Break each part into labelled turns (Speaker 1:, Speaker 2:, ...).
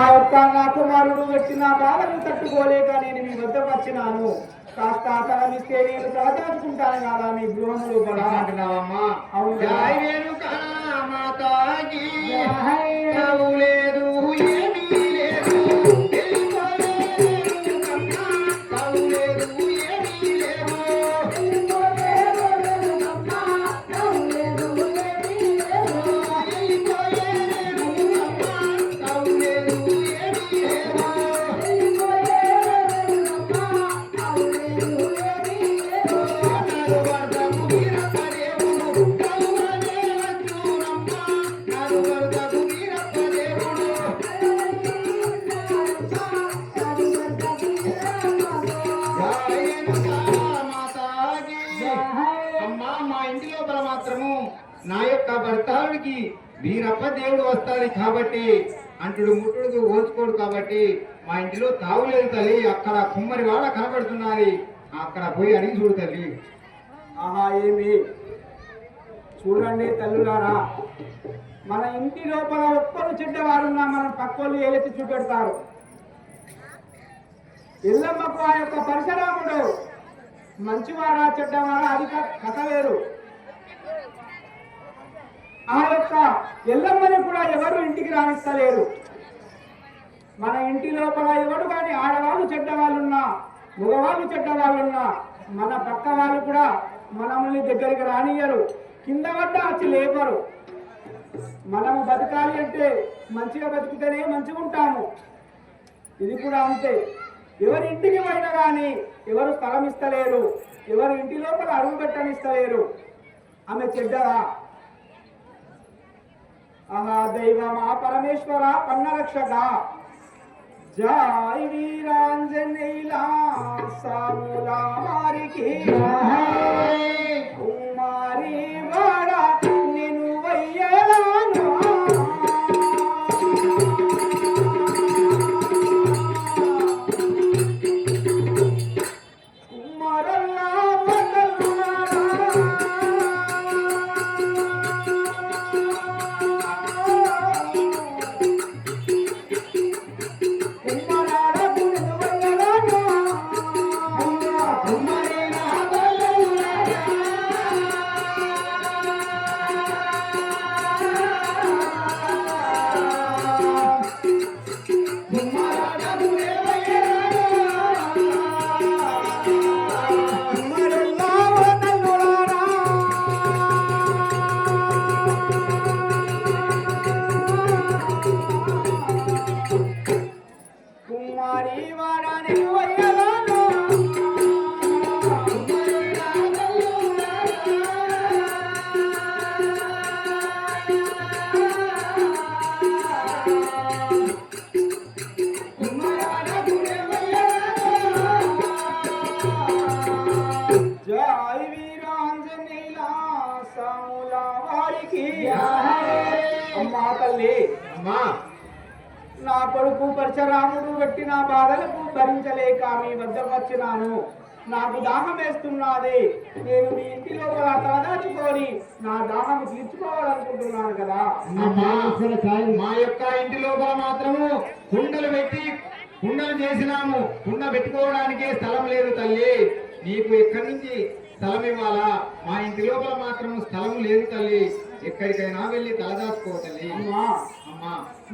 Speaker 1: ఆ యొక్క నా కుమారుడు పెట్టిన బాధను తట్టుకోలేక నేను మీ వద్దకు వచ్చినాను. కాస్త తలమిస్తే నేను సహదాచుకుంటాను కదా మీ గృహములు
Speaker 2: అంటున్నావమ్మా. లేదు ఏమీ లేదు నా యొక్క భర్తావుడికి వీరప్ప దేవుడు వస్తాది కాబట్టి అంటుడు ముట్టుడు ఓచుకోడు కాబట్టి మా ఇంటిలో తావులేదు తల్లి. అక్కడ కుమ్మరి వాళ్ళ కనబడుతున్నది, అక్కడ పోయి అడిగి చూడు తల్లి.
Speaker 1: ఆహా ఏమి చూడండి తల్లులారా, మన ఇంటి లోపల ఒక్కరు చెడ్డవారున్నా మనం పక్కోళ్ళు ఏలెత్తి చూపెడతారు. ఎల్లమ్మకు ఆ యొక్క పరశురాముడు మంచివాడా చెడ్డవాడా అది కథ వేరు. ఆ యొక్క ఎల్లమ్మని కూడా ఎవరు ఇంటికి రాణిస్తలేరు. మన ఇంటి లోపల ఎవరు కానీ ఆడవాళ్ళు చెడ్డవాళ్ళున్నా మగవాళ్ళు చెడ్డవాళ్ళున్నా మన పక్క వాళ్ళు కూడా మనల్ని దగ్గరికి రానియరు, కింద పడ్డ వచ్చి లేపరు. మనము బతకాలి అంటే మంచిగా బతికితేనే మంచిగా ఉంటాము. ఇది కూడా అంతే. ఎవరి ఇంటికి పోయినా కానీ ఎవరు స్థలం ఇస్తలేరు, ఎవరి ఇంటి లోపల అడుగు పెట్టనిస్తలేరు. ఆమె చెడ్డరా? ఆహా దైవమా పరమేశ్వర పన్నరక్షక జై వీరాంజనేయులా సాములా వారికి కుమారి వాడ నేను వయ్యలాను అమ్మా తల్లి,
Speaker 2: అమ్మా
Speaker 1: నా కొడుకు పరశురాముడు పెట్టిన బాధలకు భరించలేక మీ వద్దకు వచ్చినాను. నాకు దాహం వేస్తున్నది. నేను మీ ఇంటి లోపల తలదాచుకొని నా దాహం తీర్చుకోవాలనుకుంటున్నాను కదా.
Speaker 2: మా యొక్క ఇంటి లోపల మాత్రము కుండలు చేసినాము. కుండ పెట్టుకోవడానికే స్థలం లేదు తల్లి. నీకు ఎక్కడి నుంచి స్థలం ఇవ్వాలా? మా ఇంటి లోపల మాత్రం స్థలం లేదు తల్లి. ఎక్కడికైనా వెళ్ళి తలదాచుకో తల్లి.
Speaker 1: అమ్మా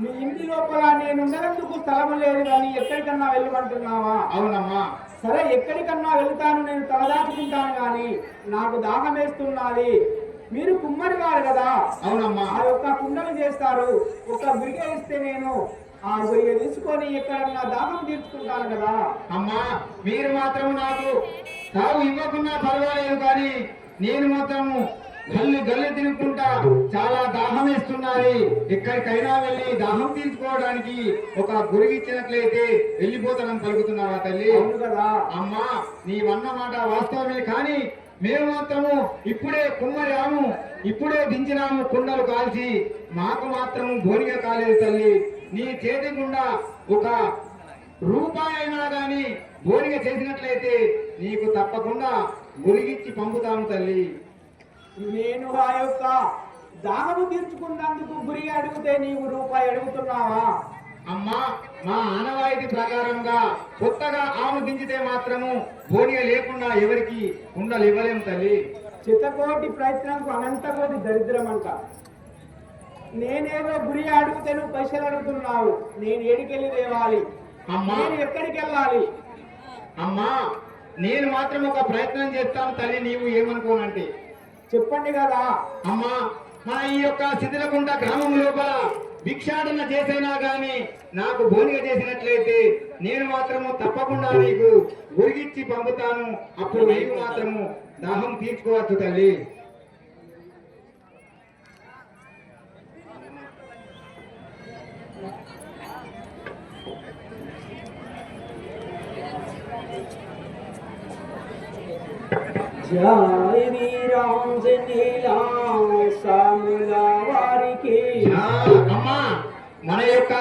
Speaker 1: మీ ఇంటి లోపల నేను ఉండేందుకు స్థలం లేదు కానీ ఎక్కడికన్నా వెళ్ళమంటున్నావా?
Speaker 2: అవునమ్మా.
Speaker 1: సరే ఎక్కడికన్నా వెళ్తాను, నేను తలదాచుకుంటాను కానీ నాకు దాహం వేస్తున్నది. మీరు కుమ్మరి వారు కదా?
Speaker 2: అవునమ్మా.
Speaker 1: ఆ యొక్క కుండలు చేస్తారు. ఒక గురిగ ఇస్తే నేను ఆ గురిగ తీసుకొని ఎక్కడన్నా దాహం తీర్చుకుంటాను కదా.
Speaker 2: అమ్మా మీరు మాత్రం నాకు తావు ఇవ్వకున్నా పర్వాలేదు కానీ నేను మాత్రము గల్లి తినుకుంటా చాలా దాహం వేస్తున్నది. ఎక్కడికైనా వెళ్ళి దాహం తీర్చుకోవడానికి ఒక గురిగిచ్చినట్లయితే వెళ్ళిపోతానని పలుకుతున్నావా తల్లి?
Speaker 1: అవును కదా.
Speaker 2: అమ్మా నీవన్న మాట వాస్తవమే కానీ మేము మాత్రము ఇప్పుడే కుమ్మరాము, ఇప్పుడే దించినాము కుండలు కాల్చి. మాకు మాత్రం బోనిగా కాలేదు తల్లి. నీ చేతి గుండా ఒక రూపాయి అయినా గాని బోనిగా చేసినట్లయితే నీకు తప్పకుండా గురిగిచ్చి పంపుతాము తల్లి.
Speaker 1: నేను ఆ యొక్క దాహము తీర్చుకున్నందుకు గురి అడిగితే నీవు రూపాయి అడుగుతున్నావా?
Speaker 2: అమ్మ అమ్మా మా ఆనవాయితీ ప్రకారంగా కొత్తగా ఆవు దించితే మాత్రము బోనిగ లేకుండా ఎవరికి కుండలు ఇవ్వలేము తల్లి.
Speaker 1: చిత్తకోటి ప్రయత్నంకు అనంతకోటి దరిద్రం అంట. నేనేదో గురి అడిగితే నువ్వు పైసలు అడుగుతున్నావు. నేను ఏడికెళ్ళి తేవాలి?
Speaker 2: అమ్మా
Speaker 1: నేను ఎక్కడికి వెళ్ళాలి?
Speaker 2: అమ్మా నేను మాత్రం ఒక ప్రయత్నం చేస్తాను తల్లి, నీవు ఏమనుకోనంటే
Speaker 1: చెప్పండి కదా.
Speaker 2: అమ్మా మన ఈ యొక్క శిథిలగుంట గ్రామం లోపల భిక్షాటన చేసైనా గాని నాకు బోనిగ చేసినట్లయితే నేను మాత్రము తప్పకుండా నీకు ఉరిగిచ్చి పంపుతాను. అప్పుడు నీవు మాత్రము దాహం తీర్చుకోవచ్చు తల్లి.
Speaker 1: జై వీరాంజనేయ సాముల వారికి.
Speaker 2: అమ్మా మన యొక్క